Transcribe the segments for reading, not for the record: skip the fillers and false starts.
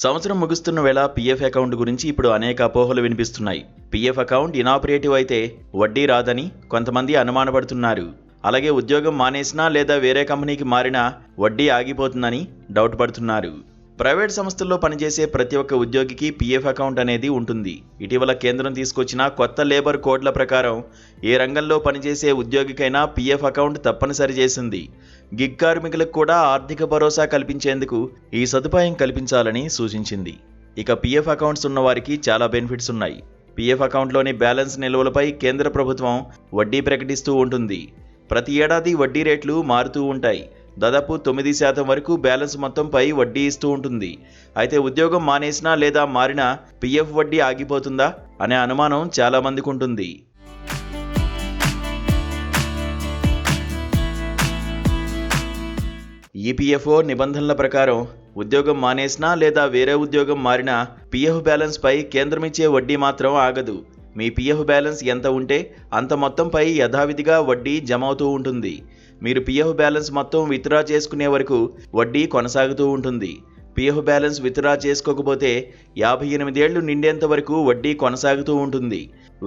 సంవత్సరం ముగుస్తున్న వేళ PF account గురించి ఇప్పుడు అనేక అపోహలు వినిపిస్తున్నాయి. పీఎఫ్ అకౌంట్ ఇనాపరేటివ్ అయితే వడ్డీ రాదని కొంతమంది అనుమానపడుతున్నారు. అలాగే ఉద్యోగం మానేసినా లేదా వేరే కంపెనీకి మారినా వడ్డీ ఆగిపోతుందని డౌట్ పడుతున్నారు. ప్రైవేట్ సంస్థల్లో పనిచేసే ప్రతి ఒక్క ఉద్యోగికి పీఎఫ్ అకౌంట్ అనేది ఉంటుంది. ఇటీవల కేంద్రం తీసుకొచ్చిన కొత్త లేబర్ కోడ్ల ప్రకారం ఏ రంగంలో పనిచేసే ఉద్యోగికైనా పీఎఫ్ అకౌంట్ తప్పనిసరి చేసింది. గిగ్ కార్మికులకు కూడా ఆర్థిక భరోసా కల్పించేందుకు ఈ సదుపాయం కల్పించాలని సూచించింది. ఇక పీఎఫ్ అకౌంట్స్ ఉన్న వారికి చాలా బెనిఫిట్స్ ఉన్నాయి. పీఎఫ్ అకౌంట్లోని బ్యాలెన్స్ నిల్వలపై కేంద్ర ప్రభుత్వం వడ్డీ ప్రకటిస్తూ ఉంటుంది. ప్రతి ఏడాది వడ్డీ రేట్లు మారుతూ ఉంటాయి. దాదాపు 9% వరకు బ్యాలెన్స్ మొత్తంపై వడ్డీ ఇస్తూ ఉంటుంది. అయితే ఉద్యోగం మానేసినా లేదా మారినా పీఎఫ్ వడ్డీ ఆగిపోతుందా అనే అనుమానం చాలా మందికి ఉంటుంది. ఈపీఎఫ్ఓ నిబంధనల ప్రకారం ఉద్యోగం మానేసినా లేదా వేరే ఉద్యోగం మారినా పీఎఫ్ బ్యాలెన్స్ పై కేంద్రం ఇచ్చే వడ్డీ మాత్రం ఆగదు. మీ పీఎఫ్ బ్యాలెన్స్ ఎంత ఉంటే అంత మొత్తంపై యథావిధిగా వడ్డీ జమ అవుతూ ఉంటుంది. మీరు పీఎఫ్ బ్యాలెన్స్ మొత్తం విత్డ్రా చేసుకునే వరకు వడ్డీ కొనసాగుతూ ఉంటుంది. పీఎఫ్ బ్యాలెన్స్ విత్డ్రా చేసుకోకపోతే 58 ఏళ్లు నిండేంత వరకు వడ్డీ కొనసాగుతూ ఉంటుంది.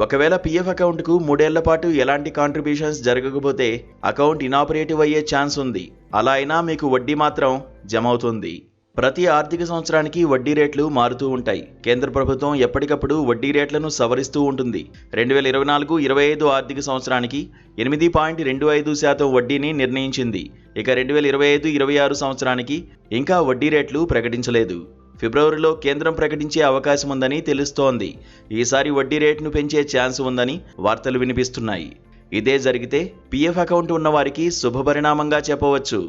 ఒకవేళ పీఎఫ్ అకౌంట్కు 3 ఏళ్ల పాటు ఎలాంటి కాంట్రిబ్యూషన్స్ జరగకపోతే అకౌంట్ ఇనాపరేటివ్ అయ్యే ఛాన్స్ ఉంది. అలా అయినా మీకు వడ్డీ మాత్రం జమ అవుతుంది. ప్రతి ఆర్థిక సంవత్సరానికి వడ్డీ రేట్లు మారుతూ ఉంటాయి. కేంద్ర ప్రభుత్వం ఎప్పటికప్పుడు వడ్డీ రేట్లను సవరిస్తూ ఉంటుంది. 2024-25 ఆర్థిక సంవత్సరానికి 8.25% వడ్డీని నిర్ణయించింది. ఇక 2025-26 సంవత్సరానికి ఇంకా వడ్డీ రేట్లు ప్రకటించలేదు. ఫిబ్రవరిలో కేంద్రం ప్రకటించే అవకాశం ఉందని తెలుస్తోంది. ఈసారి వడ్డీ రేటును పెంచే ఛాన్స్ ఉందని వార్తలు వినిపిస్తున్నాయి. ఇదే జరిగితే పీఎఫ్ అకౌంట్ ఉన్న వారికి శుభపరిణామంగా చెప్పవచ్చు.